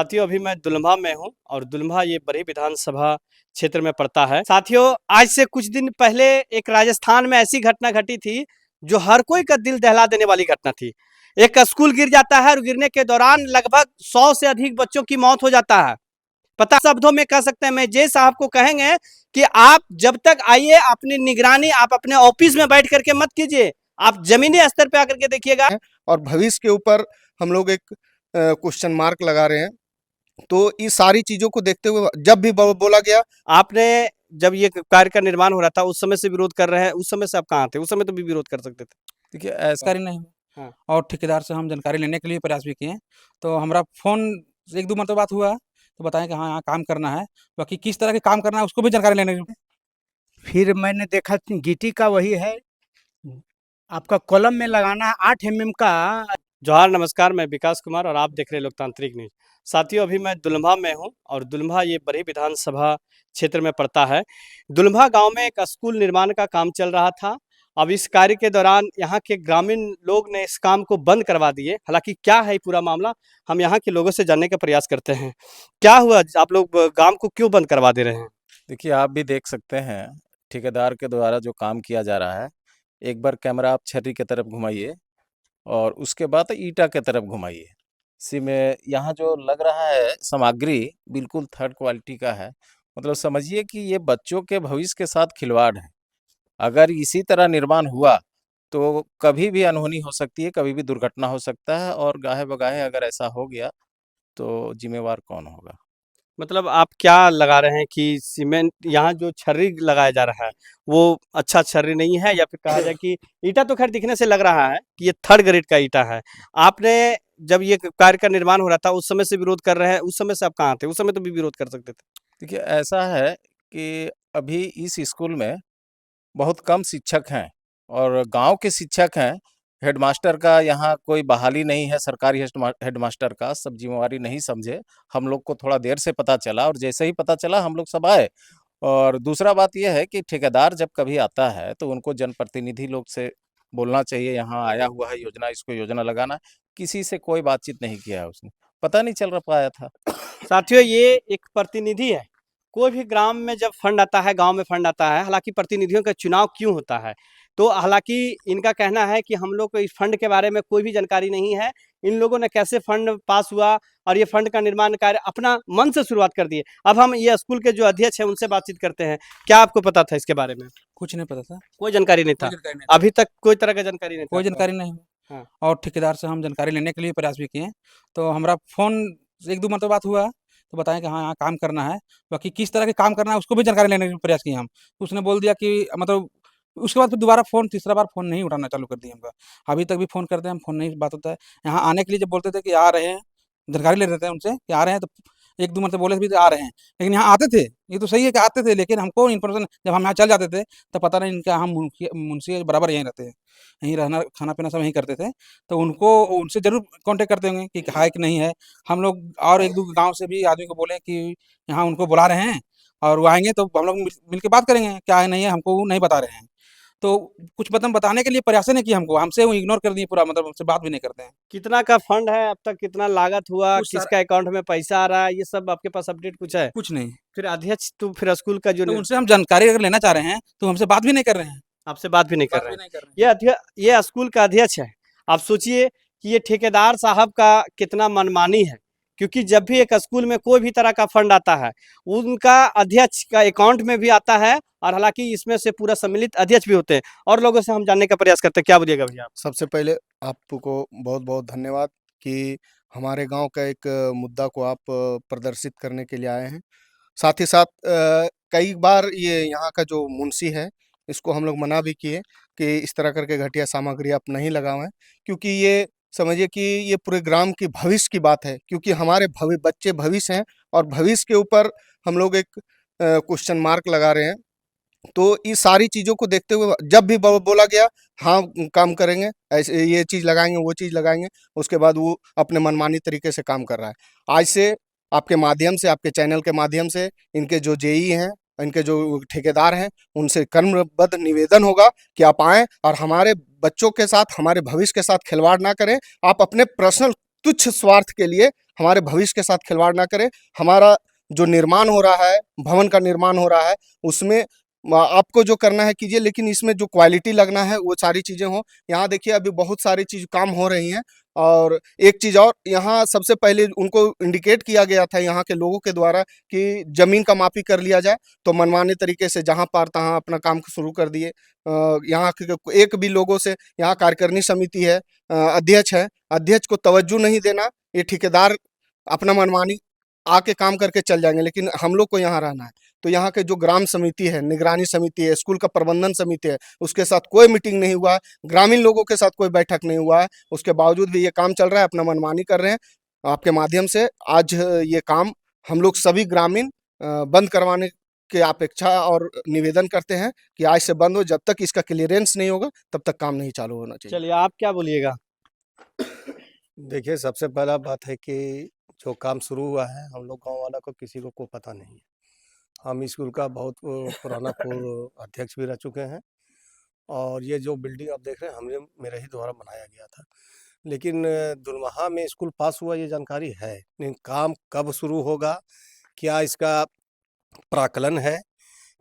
साथियों, अभी मैं दुल्हा में हूँ और दुल्हा ये बड़ी विधानसभा क्षेत्र में पड़ता है। साथियों, आज से कुछ दिन पहले एक राजस्थान में ऐसी घटना घटी थी जो हर कोई का दिल दहला देने वाली घटना थी। एक स्कूल गिर जाता है और गिरने के दौरान लगभग 100 से अधिक बच्चों की मौत हो जाता है। पता शब्दों में कह सकते हैं, मैं जय साहब को कहेंगे कि आप जब तक आइए अपनी निगरानी आप अपने ऑफिस में बैठ करके मत कीजिए, आप जमीनी स्तर पे आकर के देखिएगा। और भविष्य के ऊपर हम लोग एक क्वेश्चन मार्क लगा रहे हैं। तो इस सारी चीजों को देखते हुए जब भी बोला गया, आपने जब ये कार्य का निर्माण हो रहा था उस समय से विरोध कर रहे हैं, उस समय से आप कहाँ थे? उस समय तो भी विरोध कर सकते थे। देखिए ऐसा जानकारी नहीं हुआ। हाँ। और ठेकेदार से हम जानकारी लेने के लिए प्रयास भी किए, तो हमारा फ़ोन 1-2 मरतबा बात हुआ, तो बताएँ कि हाँ, यहाँ काम करना है, बाकी किस तरह के काम करना है उसको भी जानकारी लेने के। फिर मैंने देखा गिट्टी का वही है, आपका कॉलम में लगाना है 8 एमएम का। जोहार, नमस्कार, मैं विकास कुमार और आप देख रहे हैं लोकतांत्रिक न्यूज़। साथियों, अभी मैं दुल्हा में हूँ और दुल्हा ये बड़ी विधानसभा क्षेत्र में पड़ता है। दुल्हा गांव में एक स्कूल निर्माण का काम चल रहा था। अब इस कार्य के दौरान यहाँ के ग्रामीण लोग ने इस काम को बंद करवा दिए। हालांकि क्या है पूरा मामला, हम यहाँ के लोगों से जानने का प्रयास करते हैं। क्या हुआ, आप लोग काम को क्यों बंद करवा दे रहे हैं? देखिए, आप भी देख सकते हैं ठेकेदार के द्वारा जो काम किया जा रहा है। एक बार कैमरा आप छर्री की तरफ घुमाइए और उसके बाद ईंटा की तरफ घुमाइए। इसी में यहाँ जो लग रहा है सामग्री बिल्कुल थर्ड क्वालिटी का है। मतलब समझिए कि ये बच्चों के भविष्य के साथ खिलवाड़ है। अगर इसी तरह निर्माण हुआ तो कभी भी अनहोनी हो सकती है, कभी भी दुर्घटना हो सकता है और गाहे-बगाहे अगर ऐसा हो गया तो ज़िम्मेवार कौन होगा? मतलब आप क्या लगा रहे हैं कि सीमेंट यहाँ जो छर्री लगाया जा रहा है वो अच्छा छर्री नहीं है, या फिर कहा जाए कि ईंटा तो खैर दिखने से लग रहा है कि ये थर्ड ग्रेड का ईंटा है। आपने जब ये कार्य का निर्माण हो रहा था उस समय से विरोध कर रहे हैं, उस समय से आप कहाँ थे? उस समय तो भी विरोध कर सकते थे। देखिए, ऐसा है कि अभी इस स्कूल में बहुत कम शिक्षक हैं और गाँव के शिक्षक हैं। हेडमास्टर का यहाँ कोई बहाली नहीं है, सरकारी हेडमास्टर का, सब ज़िम्मेवारी नहीं समझे। हम लोग को थोड़ा देर से पता चला और जैसे ही पता चला हम लोग सब आए। और दूसरा बात ये है कि ठेकेदार जब कभी आता है तो उनको जनप्रतिनिधि लोग से बोलना चाहिए, यहाँ आया हुआ है योजना, इसको योजना लगाना है। किसी से कोई बातचीत नहीं किया है उसने, पता नहीं चल पाया था। साथियों, ये एक प्रतिनिधि है। कोई भी ग्राम में जब फंड आता है, गांव में फंड आता है, हालांकि प्रतिनिधियों का चुनाव क्यों होता है, तो हालांकि इनका कहना है कि हम लोग को इस फंड के बारे में कोई भी जानकारी नहीं है। इन लोगों ने कैसे फंड पास हुआ और ये फंड का निर्माण कार्य अपना मन से शुरुआत कर दिए। अब हम ये स्कूल के जो अध्यक्ष हैं उनसे बातचीत करते हैं। क्या आपको पता था इसके बारे में? कुछ नहीं पता था, कोई जानकारी नहीं था। कोई जानकारी नहीं था, अभी तक कोई तरह का जानकारी नहीं था कोई आपको? जानकारी नहीं हुआ। हाँ। और ठेकेदार से हम जानकारी लेने के लिए प्रयास भी किए, तो हमारा फ़ोन 1-2 मरतबा बात हुआ, तो बताएँ कि हाँ, यहाँ काम करना है, बाकी किस तरह के काम करना है उसको भी जानकारी लेने का प्रयास किए हम। उसने बोल दिया कि मतलब उसके बाद फिर दोबारा फ़ोन तीसरा बार फ़ोन नहीं उठाना चालू कर दिया हमका। अभी तक भी फ़ोन करते हैं हम, फ़ोन नहीं बात होता है। यहाँ आने के लिए जब बोलते थे कि आ रहे हैं, जानकारी ले रहे थे उनसे कि आ रहे हैं, तो 1-2 मरतबा बोले भी थे आ रहे हैं। लेकिन यहाँ आते थे, ये तो सही है कि आते थे, लेकिन हमको इन्फॉर्मेशन जब हम यहाँ चल जाते थे, तब पता नहीं इनका हम मुंशी बराबर यहीं रहते हैं। यहीं रहना, खाना-पीना सब यहीं करते थे। तो उनको उनसे ज़रूर कॉन्टैक्ट करते होंगे कि है कि नहीं है। हम लोग और 1-2 गाँव से भी आदमी को बोले कि यहाँ उनको बुला रहे हैं और वो आएँगे तो हम लोग मिल के बात करेंगे, क्या है नहीं है, हमको वो नहीं बता रहे हैं। तो कुछ मतलब बताने के लिए प्रयास ही नहीं किए हमको, हमसे वो इग्नोर कर दिए पूरा, मतलब हमसे बात भी नहीं करते हैं। कितना का फंड है अब तक, कितना लागत हुआ, कुछ सारा किसका अकाउंट में पैसा आ रहा है, ये सब आपके पास अपडेट कुछ है? कुछ नहीं। फिर अध्यक्ष तो फिर स्कूल का जो तो उनसे हम जानकारी अगर लेना चाह रहे हैं, तो हमसे बात भी नहीं कर रहे हैं। आपसे बात भी नहीं कर बात रहे भी हैं। नहीं कर रहे हैं। ये स्कूल का अध्यक्ष है। आप सोचिए कि ये ठेकेदार साहब का कितना मनमानी है, क्योंकि जब भी एक स्कूल में कोई भी तरह का फंड आता है, उनका अध्यक्ष का अकाउंट में भी आता है, और हालांकि इसमें से पूरा सम्मिलित अध्यक्ष भी होते हैं। और लोगों से हम जानने का प्रयास करते हैं, क्या बोलिएगा भैया आप? सबसे पहले आपको बहुत-बहुत धन्यवाद कि हमारे गांव का एक मुद्दा को आप प्रदर्शित करने के लिए आए हैं। साथ ही साथ कई बार ये यहाँ का जो मुंशी है, इसको हम लोग मना भी किए कि इस तरह करके घटिया सामग्री आप नहीं लगावें, क्योंकि ये समझिए कि ये पूरे ग्राम की भविष्य की बात है, क्योंकि हमारे बच्चे भविष्य हैं और भविष्य के ऊपर हम लोग एक क्वेश्चन मार्क लगा रहे हैं। तो इस सारी चीज़ों को देखते हुए जब भी बोला गया, हाँ, काम करेंगे, ऐसे ये चीज़ लगाएँगे, वो चीज़ लगाएँगे, उसके बाद वो अपने मनमानी तरीके से काम कर रहा है। आज से आपके माध्यम से, आपके चैनल के माध्यम से इनके जो जेई हैं, इनके जो ठेकेदार हैं, उनसे कर्मबद्ध निवेदन होगा कि आप आएँ और हमारे बच्चों के साथ, हमारे भविष्य के साथ खिलवाड़ ना करें। आप अपने पर्सनल तुच्छ स्वार्थ के लिए हमारे भविष्य के साथ खिलवाड़ ना करें। हमारा जो निर्माण हो रहा है, भवन का निर्माण हो रहा है, उसमें आपको जो करना है कीजिए, लेकिन इसमें जो क्वालिटी लगना है वो सारी चीज़ें हों। यहाँ देखिए अभी बहुत सारी चीज़ काम हो रही हैं। और एक चीज़ और, यहाँ सबसे पहले उनको इंडिकेट किया गया था यहाँ के लोगों के द्वारा कि ज़मीन का मापी कर लिया जाए, तो मनमाने तरीके से जहाँ पार तहाँ अपना काम शुरू कर दिए। यहाँ के एक भी लोगों से, यहाँ कार्यकारिणी समिति है, अध्यक्ष है, अध्यक्ष को तवज्जो नहीं देना, ये ठेकेदार अपना मनमानी आके काम करके चल जाएंगे, लेकिन हम लोग को यहाँ रहना है। तो यहाँ के जो ग्राम समिति है, निगरानी समिति है, स्कूल का प्रबंधन समिति है, उसके साथ कोई मीटिंग नहीं हुआ है, ग्रामीण लोगों के साथ कोई बैठक नहीं हुआ है। उसके बावजूद भी ये काम चल रहा है, अपना मनमानी कर रहे हैं। आपके माध्यम से आज ये काम हम लोग सभी ग्रामीण बंद करवाने की अपेक्षा और निवेदन करते हैं कि आज से बंद हो। जब तक इसका क्लियरेंस नहीं होगा तब तक काम नहीं चालू होना चाहिए। चलिए, आप क्या बोलिएगा? देखिए, सबसे पहला बात है कि जो काम शुरू हुआ है, हम लोग गाँव वाला को किसी को पता नहीं है। हम स्कूल का बहुत पुराना पूर्व अध्यक्ष भी रह चुके हैं, और ये जो बिल्डिंग आप देख रहे हैं, मेरे ही द्वारा बनाया गया था। लेकिन दुलमहा में स्कूल पास हुआ ये जानकारी है, लेकिन काम कब शुरू होगा, क्या इसका प्राक्कलन है,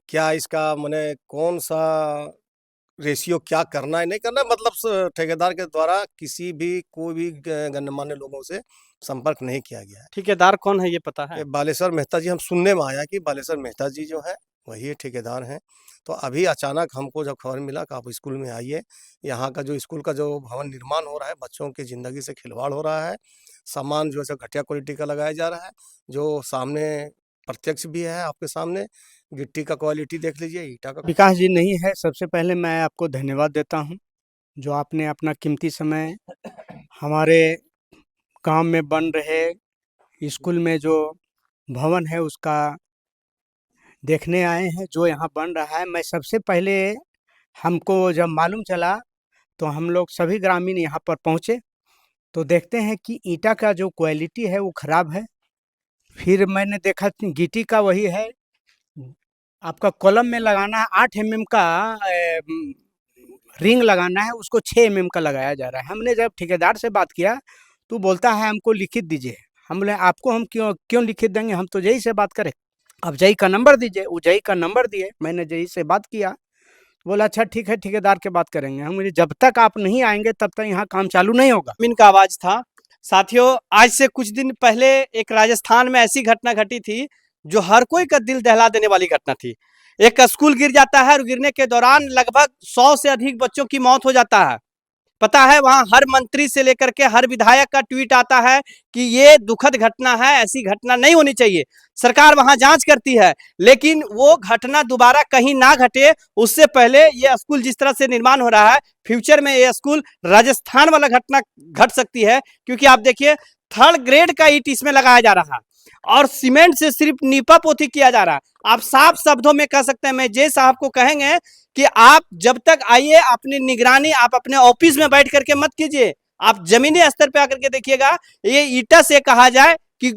क्या इसका माने कौन-सा रेशियो क्या करना है, नहीं करना है, मतलब ठेकेदार के द्वारा किसी भी कोई भी गणमान्य लोगों से संपर्क नहीं किया गया है। ठेकेदार कौन है ये पता है? ये बालेश्वर मेहता जी, हम सुनने में आया कि बालेश्वर मेहता जी जो है वही ठेकेदार हैं। तो अभी अचानक हमको जब खबर मिला कि आप स्कूल में आइए, यहाँ का जो स्कूल का जो भवन निर्माण हो रहा है, बच्चों की ज़िंदगी से खिलवाड़ हो रहा है, सामान जो है घटिया क्वालिटी का लगाया जा रहा है, जो सामने प्रत्यक्ष भी है आपके सामने। गिट्टी का क्वालिटी देख लीजिए, ईंटा का। विकास जी नहीं है, सबसे पहले मैं आपको धन्यवाद देता हूँ, जो आपने अपना कीमती समय हमारे गांव में बन रहे स्कूल में जो भवन है उसका देखने आए हैं, जो यहाँ बन रहा है। मैं सबसे पहले, हमको जब मालूम चला तो हम लोग सभी ग्रामीण यहाँ पर पहुँचे, तो देखते हैं कि ईंटा का जो क्वालिटी है वो ख़राब है। फिर मैंने देखा कि गिट्टी का वही है, आपका कॉलम में लगाना है 8 mm का रिंग लगाना है, उसको 6 mm का लगाया जा रहा है। हमने जब ठेकेदार से बात किया तो बोलता है हमको लिखित दीजिए। हम बोले आपको हम क्यों लिखित देंगे, हम तो जई से बात करें, आप जई का नंबर दीजिए। वो जई का नंबर दिए, मैंने जई से बात किया, बोला अच्छा ठीक है, ठेकेदार के बात करेंगे। हम बोले जब तक आप नहीं आएंगे तब तक यहाँ काम चालू नहीं होगा। इनका आवाज था। साथियों, आज से कुछ दिन पहले एक राजस्थान में ऐसी घटना घटी थी जो हर कोई का दिल दहला देने वाली घटना थी। एक स्कूल गिर जाता है और गिरने के दौरान लगभग 100 से अधिक बच्चों की मौत हो जाता है। पता है, वहां हर मंत्री से लेकर के हर विधायक का ट्वीट आता है कि ये दुखद घटना है, ऐसी घटना नहीं होनी चाहिए। सरकार वहां जांच करती है, लेकिन वो घटना दोबारा कहीं ना घटे उससे पहले ये स्कूल जिस तरह से निर्माण हो रहा है, फ्यूचर में ये स्कूल राजस्थान वाला घटना घट सकती है। क्योंकि आप देखिए, 3rd ग्रेड का ईंट इसमें लगाया जा रहा है और सीमेंट से सिर्फ नीपा पोती किया जा रहा है। आप साफ शब्दों में कह सकते हैं, मैं जय साहब को कहेंगे कि आप जब तक आइए अपनी निगरानी आप अपने ऑफिस में बैठ करके मत कीजिए, आप जमीनी स्तर पे आकर के देखिएगा। ये ईंटा से कहा जाए कि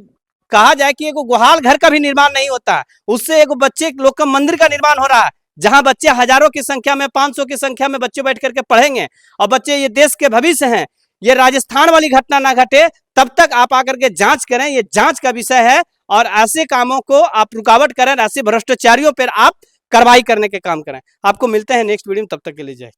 एक गुहाल घर का भी निर्माण नहीं होता, उससे एक बच्चे लोग का मंदिर का निर्माण हो रहा है, जहां बच्चे हजारों की संख्या में, 500 की संख्या में बच्चे बैठ करके पढ़ेंगे और बच्चे ये देश के भविष्य हैं। ये राजस्थान वाली घटना ना घटे तब तक आप आकर के जांच करें, ये जांच का विषय है। और ऐसे कामों को आप रुकावट करें, ऐसे भ्रष्टाचारियों पर आप कार्रवाई करने के काम करें। आपको मिलते हैं नेक्स्ट वीडियो में, तब तक के लिए जय।